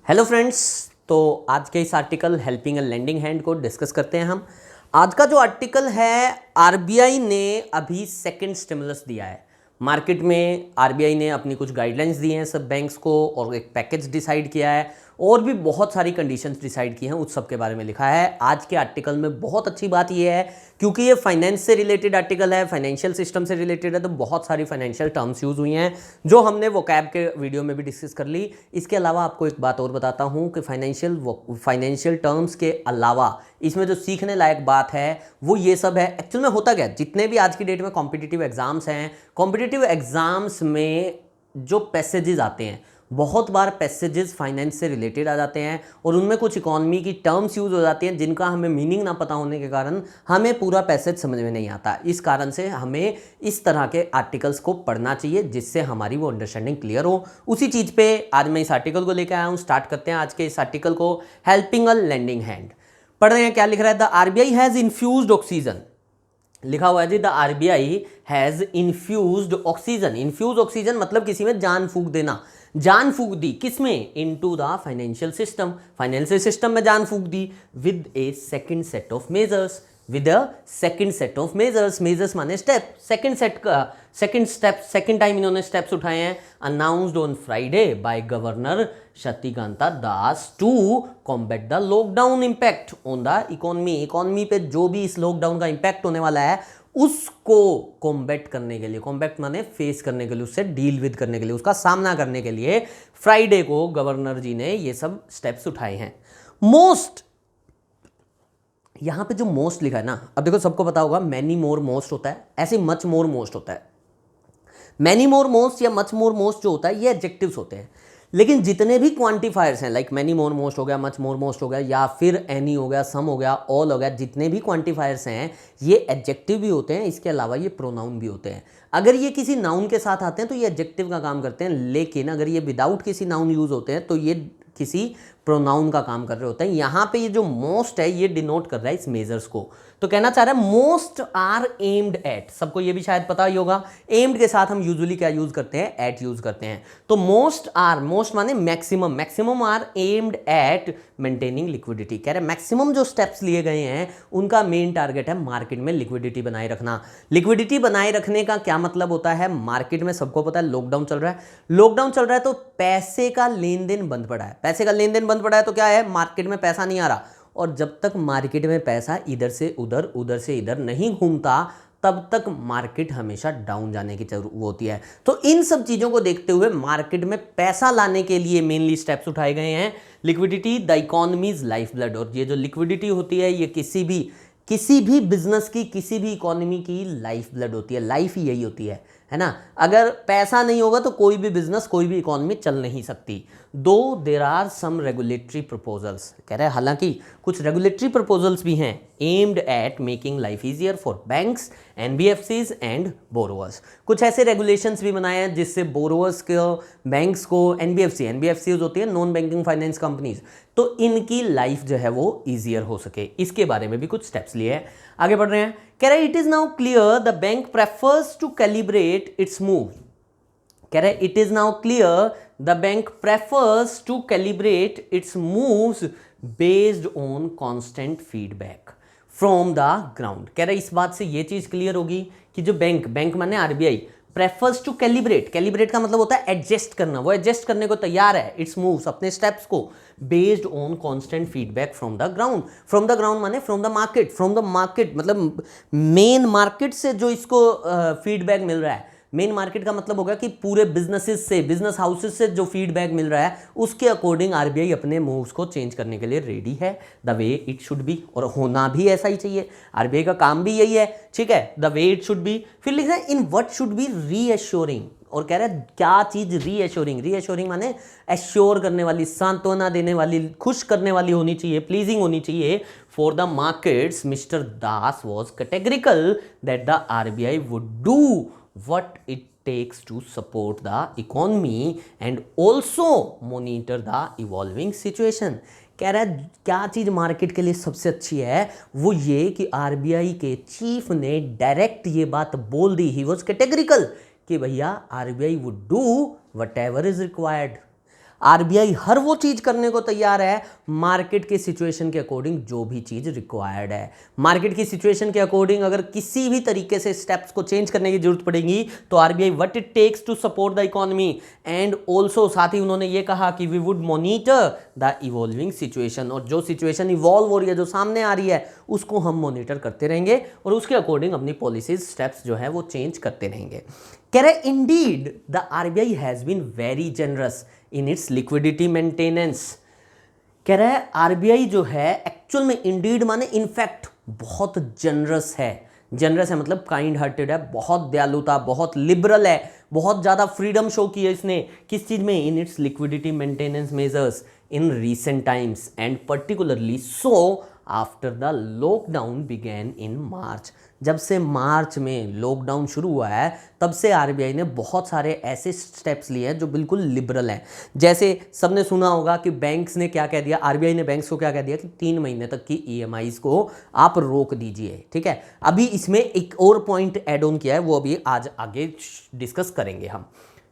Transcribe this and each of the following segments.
Hello friends. तो आज के इस आर्टिकल हेल्पिंग अ लेंडिंग हैंड को डिस्कस करते हैं हम। आज का जो आर्टिकल है, आरबीआई ने अभी सेकंड स्टिमुलस दिया है मार्केट में। आरबीआई ने अपनी कुछ गाइडलाइंस दी हैं सब बैंक्स को और एक पैकेज डिसाइड किया है और भी बहुत सारी कंडीशंस डिसाइड की हैं, उस सब के बारे में लिखा है आज के आर्टिकल में। बहुत अच्छी बात यह है क्योंकि ये फाइनेंस से रिलेटेड आर्टिकल है, फाइनेंशियल सिस्टम से रिलेटेड है, तो बहुत सारी फाइनेंशियल टर्म्स यूज हुई हैं जो हमने वोकैब के वीडियो में भी डिस्कस कर ली। इसके अलावा आपको एक बात और बताता हूं कि फाइनेंशियल टर्म्स के अलावा इसमें जो सीखने लायक बात है वो ये सब है। एक्चुअल में होता क्या है, जितने भी आज की डेट में कॉम्पिटिटिव एग्जाम्स हैं, कॉम्पिटिटिव एग्जाम्स में जो पैसेजेस आते हैं, बहुत बार पैसेजेस फाइनेंस से रिलेटेड आ जाते हैं और उनमें कुछ इकोनॉमी की टर्म्स यूज हो जाती हैं जिनका हमें मीनिंग ना पता होने के कारण हमें पूरा पैसेज समझ में नहीं आता। इस कारण से हमें इस तरह के आर्टिकल्स को पढ़ना चाहिए जिससे हमारी वो अंडरस्टैंडिंग क्लियर हो। उसी चीज़ पे आज मैं इस आर्टिकल को लेकर आया हूँ। स्टार्ट करते हैं आज के इस आर्टिकल को। हेल्पिंग अ लेंडिंग हैंड पढ़ रहे हैं। क्या लिख रहा है? The RBI has infused oxygen. लिखा हुआ है जी, the RBI has infused oxygen. Infuse oxygen मतलब किसी में जान फूंक देना। जान फूंक दी किसमें? Into the financial system. Financial system में जान फूंक दी with a second set of measures. With a second set of measures. Measures माने स्टेप। सेकंड टाइम इन्होंने स्टेप्स उठाए हैं। Announced on Friday by governor Shaktikanta Das to combat the lockdown impact on the economy. Economy पे जो भी इस lockdown का impact होने वाला है उसको कॉम्बैट करने के लिए, कॉम्बैट माने फेस करने के लिए, उससे डील विद करने के लिए, उसका सामना करने के लिए फ्राइडे को गवर्नर जी ने ये सब स्टेप्स उठाए हैं। मोस्ट, यहां पे जो मोस्ट लिखा है ना, अब देखो सबको पता होगा मैनी मोर मोस्ट होता है, ऐसे मच मोर मोस्ट होता है। मैनी मोर मोस्ट या मच मोर मोस्ट जो होता है ये एडजेक्टिव्स होते हैं, लेकिन जितने भी क्वांटिफायर्स हैं लाइक मैनी मोर मोस्ट हो गया, मच मोर मोस्ट हो गया, या फिर एनी हो गया, सम हो गया, ऑल हो गया, जितने भी क्वांटिफायर्स हैं ये एडजेक्टिव भी होते हैं। इसके अलावा ये प्रोनाउन भी होते हैं। अगर ये किसी नाउन के साथ आते हैं तो ये एडजेक्टिव का काम करते हैं, लेकिन अगर ये विदाउट किसी नाउन यूज होते हैं तो ये किसी प्रोनाउन का काम कर रहे होते हैं। यहाँ पे ये जो मोस्ट है ये डिनोट कर रहा है इस मेजर्स को। तो कहना चाह रहा है मोस्ट आर एम्ड एट। सबको ये भी शायद पता ही होगा, एम्ड के साथ हम यूजुअली क्या यूज करते हैं? एट यूज करते हैं। तो मोस्ट आर, मोस्ट माने maximum, maximum are aimed at maintaining liquidity. कह रहे मैक्सिमम जो स्टेप्स लिए गए हैं उनका मेन टारगेट है मार्केट में लिक्विडिटी बनाए रखना। लिक्विडिटी बनाए रखने का क्या मतलब होता है? मार्केट में सबको पता है लॉकडाउन चल रहा है, लॉकडाउन चल रहा है तो पैसे का लेन देन बंद पड़ा है। पैसे का लेन देन बंद पड़ा है तो क्या है? मार्केट में पैसा नहीं आ रहा, और जब तक मार्केट में पैसा इधर से उधर, उधर से इधर नहीं घूमता तब तक मार्केट हमेशा डाउन जाने की जरूरत होती है। तो इन सब चीजों को देखते हुए मार्केट में पैसा लाने के लिए मेनली स्टेप्स उठाए गए हैं। Liquidity the economies life blood. और ये जो लिक्विडिटी होती है ये किसी भी बिजनेस की, किसी भी इकोनॉमी की लाइफ ब्लड होती है। लाइफ ही यही होती है ना। अगर पैसा नहीं होगा तो कोई भी बिजनेस, कोई भी इकोनॉमी चल नहीं सकती। दो there are some regulatory proposals, कह रहे हैं हालांकि कुछ रेगुलेटरी प्रपोजल्स भी हैं aimed at making life easier for banks, NBFCs and borrowers. कुछ ऐसे रेगुलेशंस भी बनाए हैं जिससे बोरोवर्स को, बैंक्स को, एनबीएफसीज होती है नॉन बैंकिंग फाइनेंस कंपनीज, तो इनकी लाइफ जो है वो ईजियर हो सके, इसके बारे में भी कुछ स्टेप्स लिए हैं। आगे बढ़ रहे हैं। कह रहे it is now clear the bank prefers to calibrate its move. कह रहे it is now clear the bank prefers to calibrate its moves based on constant feedback from the ground. कह रहे इस बात से ये चीज क्लियर होगी कि जो बैंक माने RBI prefers to calibrate, calibrate का मतलब होता है एडजस्ट करना, वो एडजस्ट करने को तैयार है इट्स मूव्स, अपने स्टेप्स को, based on constant feedback from the ground. From the ground माने from the market, from the market मतलब मेन मार्केट से जो इसको फीडबैक मिल रहा है। मेन मार्केट का मतलब होगा कि पूरे बिजनेसेस से, बिजनेस हाउसेस से जो फीडबैक मिल रहा है उसके अकॉर्डिंग आरबीआई अपने मूव्स को चेंज करने के लिए रेडी है। The way it should be, और होना भी ऐसा ही चाहिए, आरबीआई का काम भी यही है, ठीक है। The way it should be, फिर लिख रहा है इन व्हाट शुड बी रीएश्योरिंग, और कह रहा है क्या चीज रीएश्योरिंग। रीएश्योरिंग माने एश्योर करने वाली, सांत्वना देने वाली, खुश करने वाली होनी चाहिए, प्लीजिंग होनी चाहिए for the markets. Mister Das was categorical that the RBI would do what it takes to support the economy and also monitor the evolving situation। कह रहा है क्या चीज मार्केट के लिए सबसे अच्छी है, वो ये कि आरबीआई के चीफ ने डायरेक्ट ये बात बोल दी, ही वॉज कैटेगरिकल, कि भैया RBI would do whatever is required. RBI हर वो चीज करने को तैयार है मार्केट के सिचुएशन के अकॉर्डिंग, जो भी चीज रिक्वायर्ड है। मार्केट की सिचुएशन के अकॉर्डिंग अगर किसी भी तरीके से स्टेप्स को चेंज करने की जरूरत पड़ेगी तो RBI what it takes to support the economy, and also साथ ही उन्होंने ये कहा कि we would monitor the evolving situation, और जो सिचुएशन इवॉल्व हो रही है, जो सामने आ रही है, उसको हम मॉनिटर करते रहेंगे और उसके अकॉर्डिंग अपनी पॉलिसीज स्टेप्स जो है वो चेंज करते रहेंगे। कह रहे indeed the RBI has been very generous in its liquidity maintenance. कह रहा है आरबीआई जो है एक्चुअल में, इंडीड माने इनफैक्ट, बहुत जनरस है। जनरस है मतलब काइंड हार्टेड है, बहुत दयालुता, बहुत लिबरल है, बहुत ज़्यादा फ्रीडम शो की है इसने। किस चीज़ में? In its liquidity maintenance measures in recent times and particularly so after the lockdown began in March. जब से मार्च में लॉकडाउन शुरू हुआ है तब से आरबीआई ने बहुत सारे ऐसे स्टेप्स लिए हैं जो बिल्कुल लिबरल हैं। जैसे सबने सुना होगा कि बैंक्स ने क्या कह दिया, आरबीआई ने बैंक्स को क्या कह दिया कि 3 महीने तक की ईएमआईज को आप रोक दीजिए, ठीक है। अभी इसमें एक और पॉइंट ऐड ऑन किया है, वो अभी आज आगे डिस्कस करेंगे हम।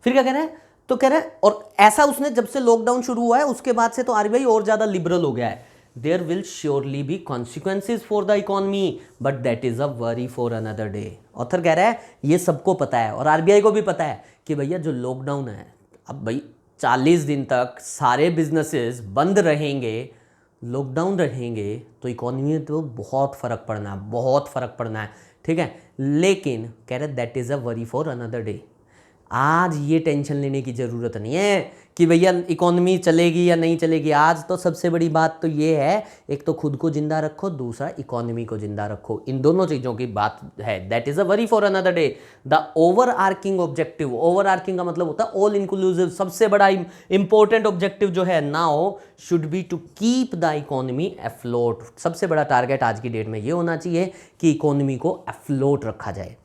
फिर क्या कह रहे हैं, तो कह रहे हैं, और ऐसा उसने जब से लॉकडाउन शुरू हुआ है उसके बाद से तो आरबीआई और ज़्यादा लिबरल हो गया है। There will surely be consequences for the economy, but that is a worry for another day. Author कह रहा है ये सबको पता है और आरबीआई को भी पता है कि भैया जो लॉकडाउन है, अब भाई 40 दिन तक सारे बिजनेसेस बंद रहेंगे, लॉकडाउन रहेंगे, तो इकोनॉमी में तो बहुत फ़र्क पड़ना है, बहुत फ़र्क पड़ना है, ठीक है। लेकिन कह रहे that is a worry for another day. आज ये टेंशन लेने की ज़रूरत नहीं है कि भैया इकोनॉमी चलेगी या नहीं चलेगी। आज तो सबसे बड़ी बात तो ये है, एक तो खुद को जिंदा रखो, दूसरा इकोनॉमी को जिंदा रखो। इन दोनों चीज़ों की बात है। That is a worry for another day. The overarching objective, overarching का मतलब होता है ऑल इंक्लूसिव, सबसे बड़ा इंपॉर्टेंट ऑब्जेक्टिव जो है now should be to keep the economy afloat. सबसे बड़ा टारगेट आज की डेट में ये होना चाहिए कि इकोनॉमी को एफ्लोट रखा जाए।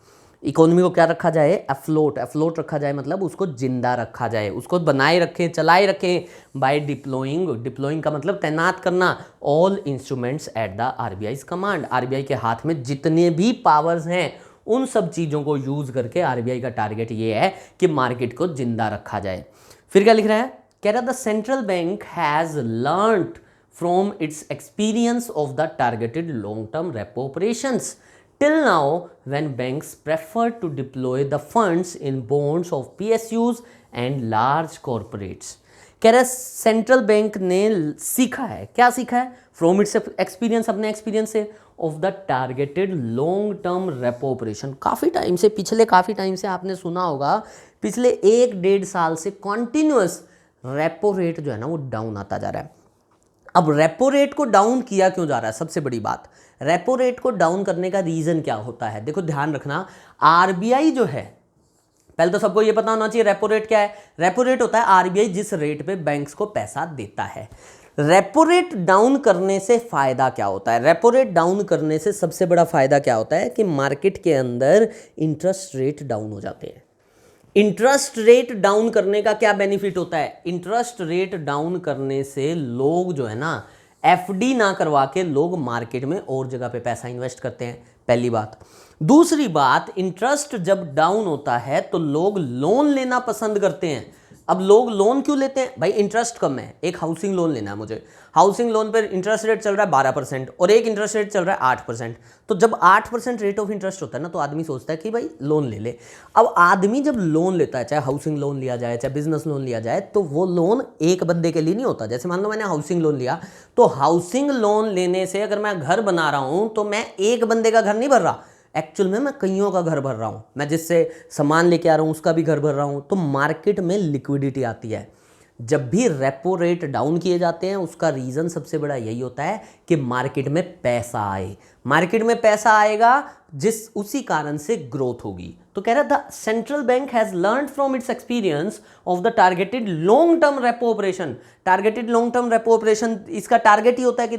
इकोनॉमी को क्या रखा जाए? एफ्लोट। एफ्लोट रखा जाए मतलब उसको जिंदा रखा जाए, उसको बनाए रखें, चलाए रखें बाय डिप्लॉइंग। डिप्लॉइंग का मतलब तैनात करना all instruments at the RBI command. RBI के हाथ में जितने भी पावर्स हैं उन सब चीज़ों को यूज करके आरबीआई का टारगेट ये है कि मार्केट को जिंदा रखा जाए। फिर क्या लिख रहा है? कह रहा the central bank has learned from its experience of the targeted long term repo operations till now when banks prefer to deploy the funds in bonds of PSUs and large corporates। कह रहा है central bank ने सीखा है, क्या सीखा है? From its experience, अपने एक्सपीरियंस से, of the targeted long term repo operation. काफ़ी टाइम से, पिछले काफ़ी टाइम से आपने सुना होगा, पिछले 1-1.5 साल से कॉन्टिन्यूस रेपो रेट जो है ना वो डाउन आता जा रहा है। अब रेपो रेट को डाउन किया क्यों जा रहा है? सबसे बड़ी बात, रेपो रेट को डाउन करने का रीजन क्या होता है? देखो ध्यान रखना, आरबीआई जो है, पहले तो सबको ये पता होना चाहिए रेपो रेट क्या है। रेपो रेट होता है आरबीआई जिस रेट पे बैंक्स को पैसा देता है। रेपो रेट डाउन करने से फायदा क्या होता है? रेपो रेट डाउन करने से सबसे बड़ा फायदा क्या होता है कि मार्केट के अंदर इंटरेस्ट रेट डाउन हो जाते हैं। इंटरेस्ट रेट डाउन करने का क्या बेनिफिट होता है? इंटरेस्ट रेट डाउन करने से लोग जो है ना एफडी ना करवा के लोग मार्केट में और जगह पे पैसा इन्वेस्ट करते हैं, पहली बात। दूसरी बात, इंटरेस्ट जब डाउन होता है तो लोग लोन लेना पसंद करते हैं। अब लोग लोन क्यों लेते हैं? भाई इंटरेस्ट कम है, एक हाउसिंग लोन लेना है मुझे, हाउसिंग लोन पर इंटरेस्ट रेट चल रहा है 12% और एक इंटरेस्ट रेट चल रहा है 8%। तो जब 8% रेट ऑफ इंटरेस्ट होता है ना तो आदमी सोचता है कि भाई लोन ले ले। अब आदमी जब लोन लेता है, चाहे हाउसिंग लोन लिया जाए चाहे बिजनेस लोन लिया जाए, तो वो लोन एक बंदे के लिए नहीं होता। जैसे मान लो मैंने हाउसिंग लोन लिया, तो हाउसिंग लोन लेने से अगर मैं घर बना रहा हूँ तो मैं एक बंदे का घर नहीं भर रहा, एक्चुअल में मैं कईयों का घर भर रहा हूँ। मैं जिससे सामान लेके आ रहा हूँ उसका भी घर भर रहा हूँ। तो मार्केट में लिक्विडिटी आती है। जब भी रेपो रेट डाउन किए जाते हैं उसका रीज़न सबसे बड़ा यही होता है कि मार्केट में पैसा आए। मार्केट में पैसा आएगा जिस उसी कारण से ग्रोथ होगी। तो कह रहा था central bank has learn from its experience of the targeted long term repo operation. Targeted long term repo operation, इसका टारगेट ही होता है कि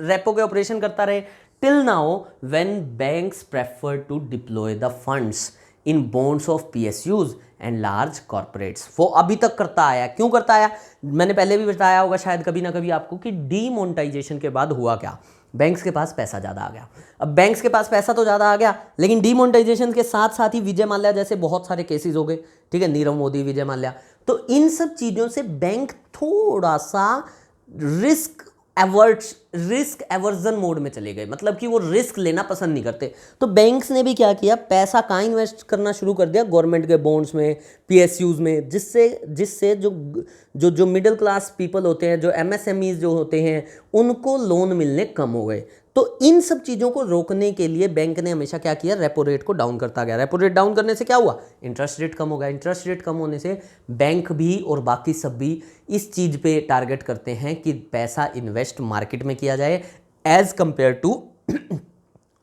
रेपो के ऑपरेशन करता रहे। Till now, when banks prefer to deploy the funds in bonds of PSUs and large corporates, वो अभी तक करता आया। क्यों करता आया? मैंने पहले भी बताया होगा शायद कभी ना कभी आपको कि डीमोनेटाइजेशन के बाद हुआ क्या, बैंक्स के पास पैसा ज़्यादा आ गया। अब बैंक्स के पास पैसा तो ज़्यादा आ गया, लेकिन डीमोनेटाइजेशन के साथ साथ ही विजय माल्या जैसे बहुत सारे केसेस हो गए, ठीक है, नीरव मोदी, विजय माल्या। तो इन सब चीज़ों से बैंक थोड़ा सा रिस्क एवर्जन मोड में चले गए, मतलब कि वो रिस्क लेना पसंद नहीं करते। तो बैंक्स ने भी क्या किया, पैसा कहाँ इन्वेस्ट करना शुरू कर दिया, गवर्नमेंट के बॉन्ड्स में, पीएसयूज में, जिससे जिससे जो जो जो मिडिल क्लास पीपल होते हैं, जो एमएसएमईज जो होते हैं, उनको लोन मिलने कम हो गए। तो इन सब चीज़ों को रोकने के लिए बैंक ने हमेशा क्या किया, रेपो रेट को डाउन करता गया। रेपो रेट डाउन करने से क्या हुआ, इंटरेस्ट रेट कम हो गया। इंटरेस्ट रेट कम होने से बैंक भी और बाकी सब भी इस चीज़ पे टारगेट करते हैं कि पैसा इन्वेस्ट मार्केट में किया जाए as compared to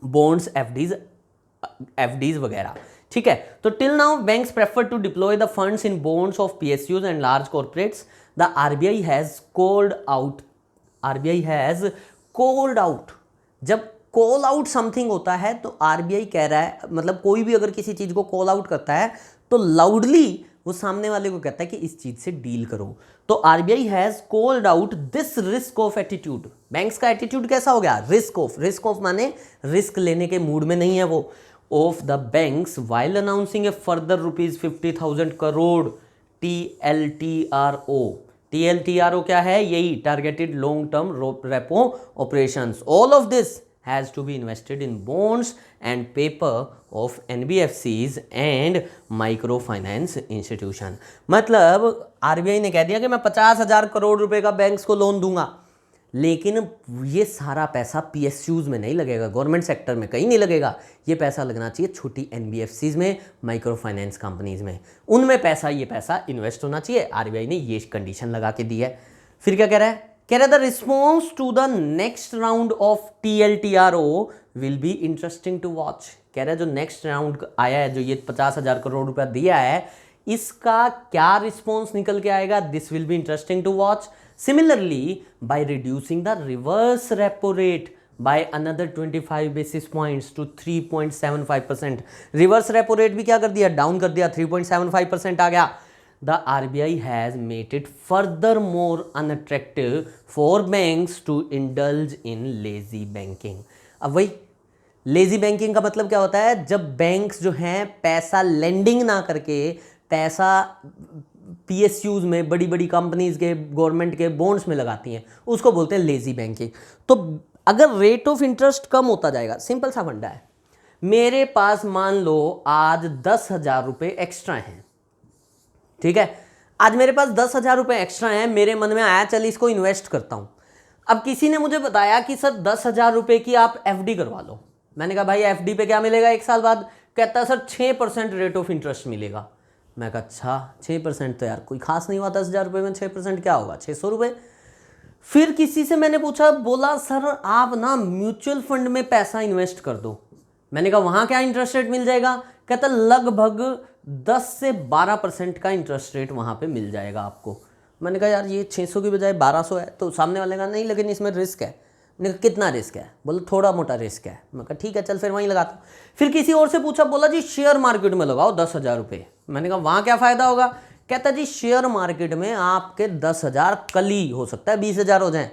bonds, FDs वगैरह। ठीक है, तो till now banks prefer to deploy the funds in bonds of PSUs and large corporates. The RBI has called out. जब कॉल आउट समथिंग होता है तो आरबीआई कह रहा है, मतलब कोई भी अगर किसी चीज को कॉल आउट करता है तो लाउडली वो सामने वाले को कहता है कि इस चीज से डील करो। तो RBI has called out this risk of attitude. Banks का एटीट्यूड कैसा हो गया, रिस्क ऑफ माने रिस्क लेने के मूड में नहीं है वो, of the banks while announcing a further ₹50,000 crore TLTRO। TLTRO क्या है, यही targeted long term repo operations. All of this has to be invested in bonds and paper of NBFCs and micro finance institution. मतलब RBI ने कह दिया कि मैं 50,000 करोड़ रुपए का बैंक्स को लोन दूंगा, लेकिन ये सारा पैसा पीएसयूज में नहीं लगेगा, गवर्नमेंट सेक्टर में कहीं नहीं लगेगा। ये पैसा लगना चाहिए छोटी एनबीएफसीज में, माइक्रो फाइनेंस कंपनीज में, उनमें ये पैसा इन्वेस्ट होना चाहिए। आरबीआई ने ये कंडीशन लगा के दी है। फिर क्या कह रहा है, the response to the next round of TLTRO will be interesting to watch. कह रहा है जो नेक्स्ट राउंड आया है, जो ये 50,000 करोड़ रुपया दिया है, इसका क्या रिस्पॉन्स निकल के आएगा, this will be interesting to watch. Similarly, by reducing the reverse repo rate by another 25 basis points to 3.75%, reverse repo rate भी क्या कर दिया, डाउन कर दिया, 3.75% आ गया। The RBI has made it further more unattractive for banks to indulge in lazy banking। अब वही lazy banking का मतलब क्या होता है, जब बैंक्स जो हैं पैसा लेंडिंग ना करके पैसा पीएसयूज में, बड़ी बड़ी कंपनीज के, गवर्नमेंट के बॉन्ड्स में लगाती हैं, उसको बोलते हैं लेजी बैंकिंग। तो अगर रेट ऑफ इंटरेस्ट कम होता जाएगा, सिंपल सा फंडा है, मेरे पास मान लो आज 10,000 रुपये एक्स्ट्रा हैं, ठीक है, आज मेरे पास 10,000 रुपये एक्स्ट्रा हैं, मेरे मन में आया चल इसको इन्वेस्ट करता हूं। अब किसी ने मुझे बताया कि सर 10,000 रुपये की आप एफडी करवा लो। मैंने कहा भाई एफडी पे क्या मिलेगा 1 साल बाद, कहता है सर 6% रेट ऑफ इंटरेस्ट मिलेगा। मैं कहा अच्छा 6% तो यार कोई खास नहीं हुआ, 10,000 रुपये में 6% क्या होगा, 600 रुपये। फिर किसी से मैंने पूछा, बोला सर आप ना म्यूचुअल फंड में पैसा इन्वेस्ट कर दो। मैंने कहा वहाँ क्या इंटरेस्ट रेट मिल जाएगा, कहता लगभग 10 से 12% का इंटरेस्ट रेट वहाँ पे मिल जाएगा आपको। मैंने कहा यार ये 600 की बजाय 1200 है। तो सामने वाले का नहीं लेकिन इसमें रिस्क है। मैंने कहा कितना रिस्क है, बोला थोड़ा मोटा रिस्क है। मैं कहा ठीक है चल फिर वहीं लगाता हूँ। फिर किसी और से पूछा, बोला जी शेयर मार्केट में लगाओ 10,000 रुपये। मैंने कहा वहाँ क्या फ़ायदा होगा, कहता जी शेयर मार्केट में आपके 10,000 कल ही हो सकता है 20,000 हो जाएं।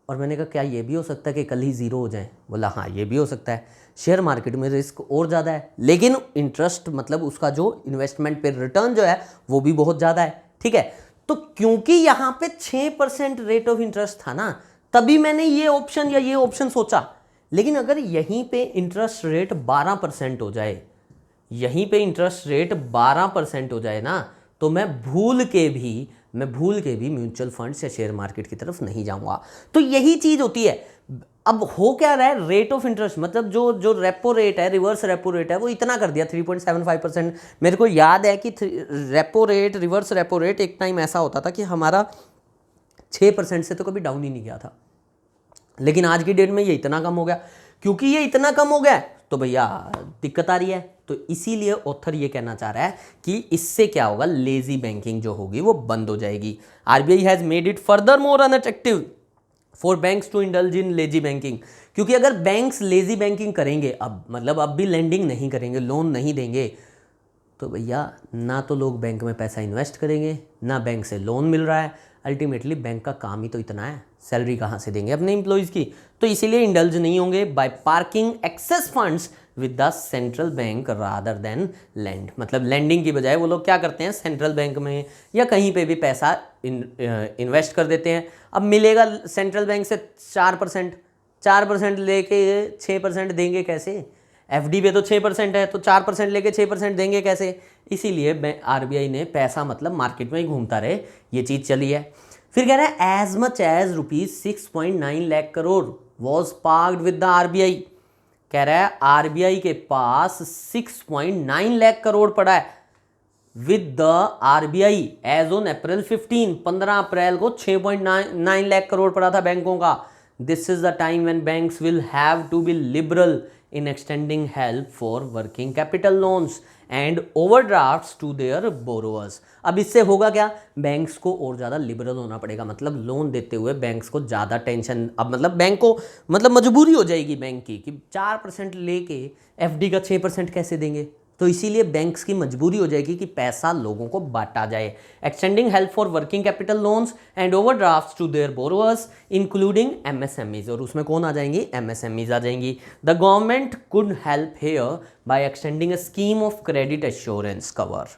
और मैंने कहा क्या ये भी हो सकता है कि कल ही ज़ीरो हो जाए, बोला हाँ ये भी हो सकता है। शेयर मार्केट में रिस्क और ज़्यादा है, लेकिन इंटरेस्ट मतलब उसका जो इन्वेस्टमेंट पे रिटर्न जो है वो भी बहुत ज़्यादा है, ठीक है। तो क्योंकि यहाँ पे 6% रेट ऑफ इंटरेस्ट था ना, तभी मैंने ये ऑप्शन या ये ऑप्शन सोचा। लेकिन अगर यहीं पे इंटरेस्ट रेट 12% हो जाए, यहीं पे इंटरेस्ट रेट 12% हो जाए ना, तो मैं भूल के भी म्यूचुअल फंड्स या शेयर मार्केट की तरफ नहीं जाऊंगा। तो यही चीज़ होती है। अब हो क्या रहा है, रेट ऑफ इंटरेस्ट मतलब जो रेपो रेट है, रिवर्स रेपो रेट है, वो इतना कर दिया 3.75%। मेरे को याद है कि repo rate, reverse repo rate एक टाइम ऐसा होता था कि हमारा 6% से तो कभी डाउन ही नहीं गया था। लेकिन आज की डेट में ये इतना कम हो गया। क्योंकि ये इतना कम हो गया तो भैया दिक्कत आ रही है। तो इसीलिए ऑथर ये कहना चाह रहा है कि इससे क्या होगा, लेजी बैंकिंग जो होगी वो बंद हो जाएगी। RBI has made it further more unattractive for banks to indulge in lazy banking. क्योंकि अगर बैंक्स लेजी बैंकिंग करेंगे, अब मतलब अब भी लेंडिंग नहीं करेंगे, लोन नहीं देंगे, तो भैया ना तो लोग बैंक में पैसा इन्वेस्ट करेंगे, ना बैंक से लोन मिल रहा है। अल्टीमेटली बैंक का काम ही तो इतना है, सैलरी कहाँ से देंगे अपने एम्प्लॉयज़ की। तो इसीलिए इंडल्ज नहीं होंगे। By parking excess funds with the central bank rather than lend. मतलब लैंडिंग की बजाय वो लोग क्या करते हैं, सेंट्रल बैंक में या कहीं पे भी पैसा इन्वेस्ट कर देते हैं। अब मिलेगा सेंट्रल बैंक से 4%, 4% लेके 6% देंगे कैसे? एफडी पे तो 6% है, तो 4% लेके 6% देंगे कैसे? इसीलिए आरबीआई ने पैसा मतलब मार्केट में ही घूमता रहे, ये चीज़ चली है। फिर कह रहा है as much as ₹6.9 lakh crore was parked with the RBI. कह रहा है आरबीआई के पास 6.9 लाख करोड़ पड़ा है with the RBI as on April 15 April को 6.9 लाख करोड़ पड़ा था बैंकों का। This is the time when banks will have to be liberal in extending help for working capital loans and overdrafts to their borrowers। अब इससे होगा क्या, बैंक्स को और ज़्यादा लिबरल होना पड़ेगा। मतलब लोन देते हुए बैंक्स को ज़्यादा टेंशन, अब मतलब बैंक को मतलब मजबूरी हो जाएगी बैंक की कि 4% लेके एफडी का 6% कैसे देंगे। तो इसीलिए बैंक्स की मजबूरी हो जाएगी कि पैसा लोगों को बांटा जाए। Extending help for working capital loans and overdrafts to their borrowers including MSMEs. और उसमें कौन आ जाएंगी, एमएसएमईज आ जाएंगी। The government could help here by extending a scheme of credit assurance cover.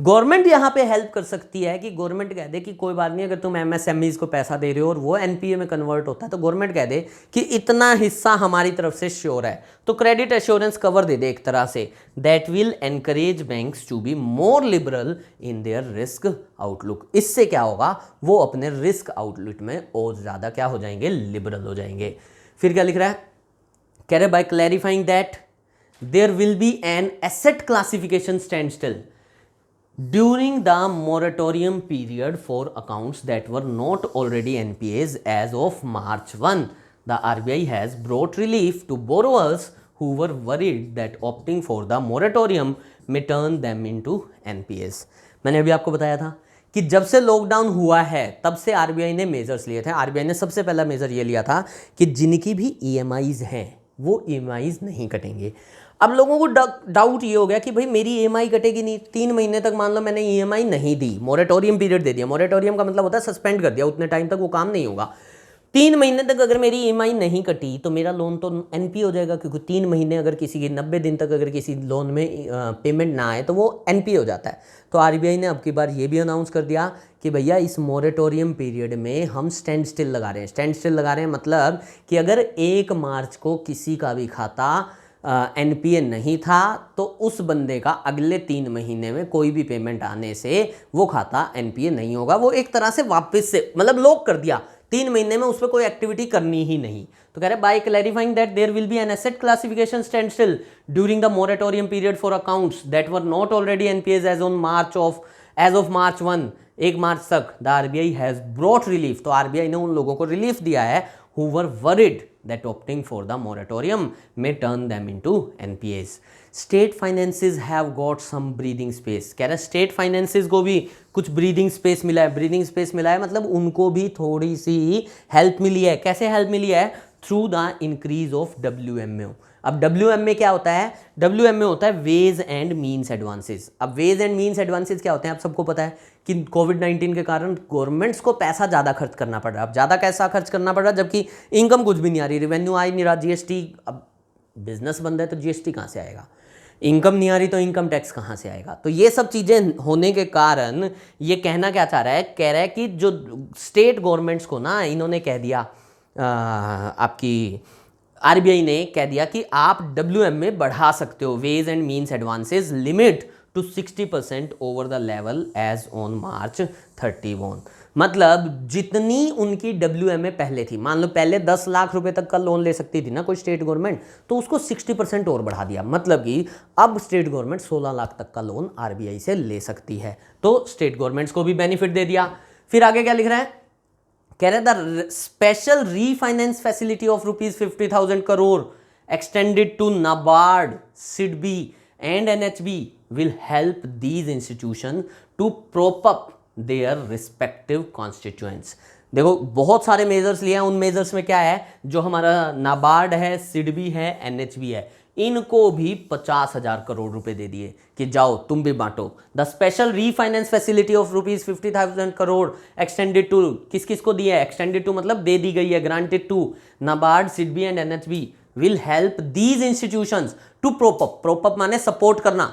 Government यहाँ पे हेल्प कर सकती है कि गवर्नमेंट कह दे कि कोई बात नहीं, अगर तुम एमएसएमईज को पैसा दे रहे हो और वो एनपीए में कन्वर्ट होता है तो गवर्नमेंट कह दे कि इतना हिस्सा हमारी तरफ से श्योर है, तो क्रेडिट एश्योरेंस कवर दे दे एक तरह से। That will encourage banks to be more liberal in their risk outlook. इससे क्या होगा, वो अपने रिस्क आउटलुक में और ज़्यादा क्या हो जाएंगे, लिबरल हो जाएंगे। फिर क्या लिख रहा है, कह रहे by clarifying that there will be an asset classification standstill during the moratorium period for accounts that were not already NPAs as of March 1. The RBI has brought relief to borrowers who were worried that opting for the moratorium may turn them into NPAs. मैंने अभी आपको बताया था कि जब से lockdown हुआ है तब से आरबीआई ने मेजर्स लिए थे। आरबीआई ने सबसे पहला मेजर ये लिया था कि जिनकी भी ईएमआईज हैं वो ईएमआईज नहीं कटेंगे। अब लोगों को डाउट ये हो गया कि भाई मेरी ईएमआई कटेगी नहीं, 3 महीने तक मान लो मैंने ईएमआई नहीं दी, मोरेटोरियम पीरियड दे दिया। मोरेटोरियम का मतलब होता है सस्पेंड कर दिया, उतने टाइम तक वो काम नहीं होगा। 3 महीने तक अगर मेरी ईएमआई नहीं कटी तो मेरा लोन तो एनपीए हो जाएगा, क्योंकि 3 महीने अगर किसी की 90 दिन तक अगर किसी लोन में पेमेंट ना आए तो वो एनपीए हो जाता है। तो आरबीआई ने अब की बार ये भी अनाउंस कर दिया कि भैया इस मोरेटोरियम पीरियड में हम स्टैंड स्टिल लगा रहे हैं। स्टैंड स्टिल लगा रहे हैं मतलब कि अगर 1 मार्च को किसी का भी खाता एनपीए नहीं था तो उस बंदे का अगले 3 महीने में कोई भी पेमेंट आने से वो खाता एनपीए नहीं होगा। वो एक तरह से वापस से मतलब लॉक कर दिया, 3 महीने में उस पर कोई एक्टिविटी करनी ही नहीं। तो कह रहे by clarifying that there will be an asset classification standstill during the moratorium period for accounts that were not already NPAs as of March 1, 1 March तक the RBI has brought relief. तो RBI ने उन लोगों को relief दिया है who were worried that opting for the moratorium may turn them into NPAs. State finances have got some breathing space. कह रहा है स्टेट फाइनेंसेस को भी कुछ ब्रीदिंग स्पेस मिला है। ब्रीदिंग स्पेस मिला है मतलब उनको भी थोड़ी सी हेल्प मिली है। कैसे हेल्प मिली है? Through the increase of WMO। अब WMA क्या होता है? WMA होता है वेज एंड मीन्स एडवांसेस। अब वेज एंड मीन्स एडवांसेस क्या होते हैं? आप सबको पता है कि कोविड-19 के कारण गवर्नमेंट्स को पैसा ज़्यादा खर्च करना पड़ रहा है। अब ज़्यादा कैसा खर्च करना पड़ रहा है जबकि इनकम कुछ भी नहीं आ रही, रेवेन्यू आ ही नहीं रहा, जीएसटी, अब बिजनेस बंद है तो जीएसटी कहाँ से आएगा, इनकम नहीं आ रही तो इनकम टैक्स कहाँ से आएगा। तो ये सब चीज़ें होने के कारण ये कहना क्या चाह रहा है, कह रहा है कि जो स्टेट गवर्नमेंट्स को ना इन्होंने कह दिया, आपकी आरबीआई ने कह दिया कि आप WMA बढ़ा सकते हो, ways and means advances limit to 60% over the level as on March 31। मतलब जितनी उनकी WMA पहले थी, मान लो पहले 10 लाख रुपए तक का लोन ले सकती थी ना कोई स्टेट गवर्नमेंट, तो उसको 60% और बढ़ा दिया। मतलब कि अब स्टेट गवर्नमेंट 16 लाख तक का लोन आरबीआई से ले सकती है। तो स्टेट गवर्नमेंट्स को भी बेनिफिट दे दिया। फिर आगे क्या लिख रहा है, कह रहे the special refinance facility of ₹50,000 crore extended to NABARD, SIDBI and NHB will help these institutions to prop up their respective constituents। देखो बहुत सारे मेजर्स लिए हैं, उन मेजर्स में क्या है, जो हमारा नाबार्ड है, सिडबी है, NHB है, इनको भी 50,000 करोड़ रुपए दे दिए कि जाओ तुम भी बांटो। The special refinance facility of ₹50,000 crore extended to, किस किस को दिया है? एक्सटेंडेड टू मतलब दे दी गई है, granted to NABARD, SIDBI and NHB will help these institutions to prop up माने सपोर्ट करना,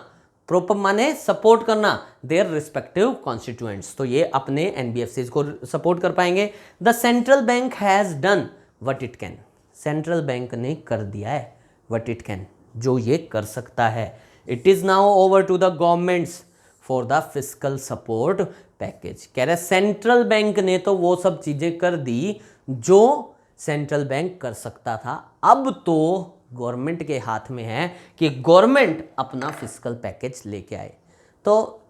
prop up माने सपोर्ट करना their respective constituents। तो ये अपने NBFCs को सपोर्ट कर पाएंगे। The central bank has done what it can, central bank ने कर दिया है what it can, जो ये कर सकता है। It is now over to the governments for the fiscal support package। कह रहे सेंट्रल बैंक ने तो वो सब चीजें कर दी जो सेंट्रल बैंक कर सकता था, अब तो गवर्नमेंट के हाथ में है कि गवर्नमेंट अपना फिस्कल पैकेज लेके आए। तो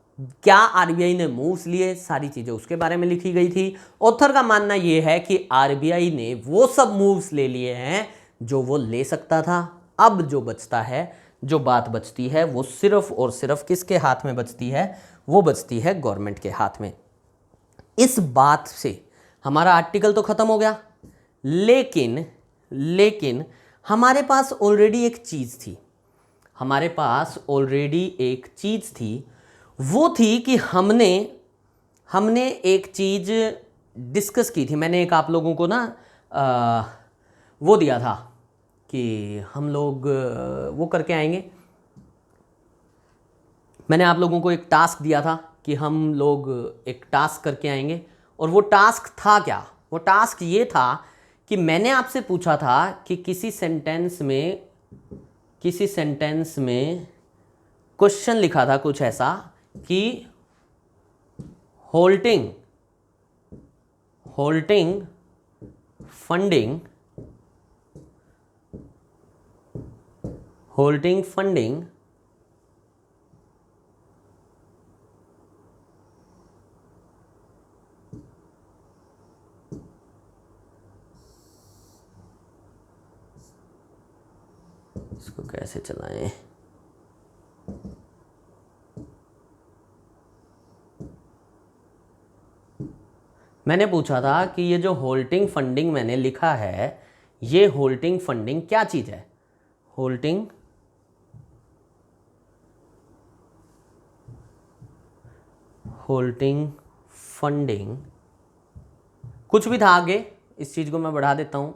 क्या आरबीआई ने मूव्स लिए, सारी चीजें उसके बारे में लिखी गई थी। ऑथर का मानना यह है कि आरबीआई ने वो सब मूव्स ले लिए हैं जो वो ले सकता था। अब जो बचता है, जो बात बचती है, वो सिर्फ और सिर्फ किसके हाथ में बचती है, वो बचती है गवर्नमेंट के हाथ में। इस बात से हमारा आर्टिकल तो खत्म हो गया, लेकिन हमारे पास ऑलरेडी एक चीज़ थी, हमारे पास ऑलरेडी एक चीज़ थी, वो थी कि हमने एक चीज़ डिस्कस की थी। मैंने एक आप लोगों को ना वो दिया था कि हम लोग वो करके आएंगे। मैंने आप लोगों को एक टास्क दिया था कि हम लोग एक टास्क करके आएंगे, और वो टास्क था क्या? वो टास्क ये था कि मैंने आपसे पूछा था कि किसी सेंटेंस में क्वेश्चन लिखा था कुछ ऐसा कि होल्टिंग फंडिंग इसको कैसे चलाएं? मैंने पूछा था कि ये जो होल्डिंग फंडिंग मैंने लिखा है, ये होल्डिंग फंडिंग क्या चीज है? होल्डिंग फंडिंग कुछ भी था आगे, इस चीज को मैं बढ़ा देता हूं।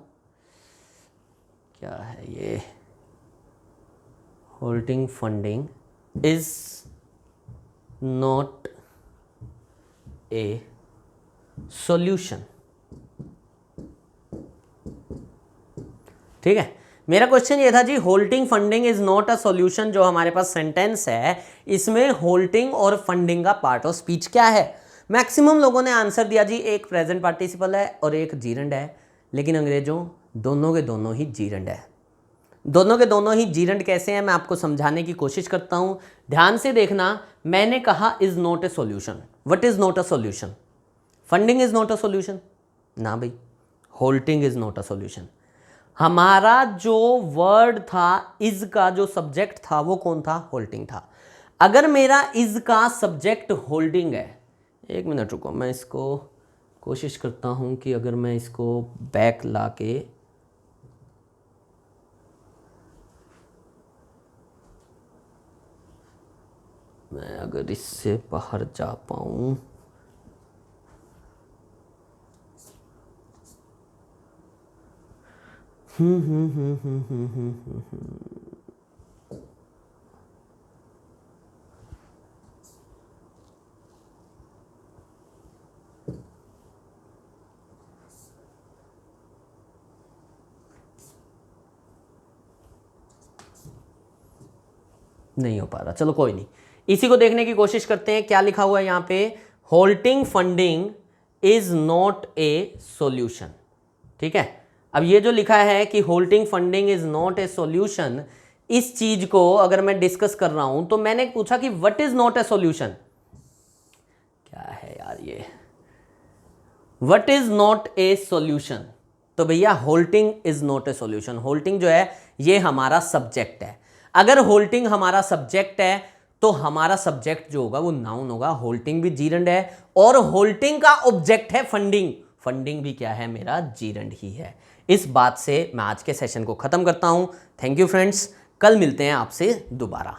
क्या है ये? Holding funding is not a solution. ठीक है, मेरा क्वेश्चन ये था जी, holding funding is not a solution, जो हमारे पास सेंटेंस है, इसमें होल्डिंग और फंडिंग का पार्ट ऑफ स्पीच क्या है? मैक्सिमम लोगों ने आंसर दिया जी एक प्रेजेंट पार्टिसिपल है और एक जीरंड है, लेकिन अंग्रेजों दोनों के दोनों ही जीरंड है। दोनों के दोनों ही जीरंड कैसे हैं, मैं आपको समझाने की कोशिश करता हूं। ध्यान से देखना, मैंने कहा is not a solution. What is not a solution? Funding is not a solution ना भाई, holding is not a solution. हमारा जो वर्ड था, इज का जो सब्जेक्ट था वो कौन था? होल्डिंग था। अगर मेरा इज का सब्जेक्ट होल्डिंग है, एक मिनट रुको, मैं इसको कोशिश करता हूं कि अगर मैं इसको बैक ला के मैं अगर इससे बाहर जा पाऊं, नहीं हो पा रहा, चलो कोई नहीं, इसी को देखने की कोशिश करते हैं। क्या लिखा हुआ है यहाँ पे? Holding funding is not a solution. ठीक है, अब ये जो लिखा है कि holding funding is not a solution, इस चीज को अगर मैं डिस्कस कर रहा हूं तो मैंने पूछा कि what is not a solution. क्या है यार ये? What is not a solution? तो भैया holding is not a solution. Holding जो है ये हमारा सब्जेक्ट है। अगर होल्डिंग हमारा सब्जेक्ट है तो हमारा सब्जेक्ट जो होगा वो नाउन होगा। होल्डिंग भी जीरंड है और होल्डिंग का ऑब्जेक्ट है फंडिंग। फंडिंग भी क्या है? मेरा जीरंड ही है। इस बात से मैं आज के सेशन को खत्म करता हूं। थैंक यू फ्रेंड्स, कल मिलते हैं आपसे दोबारा।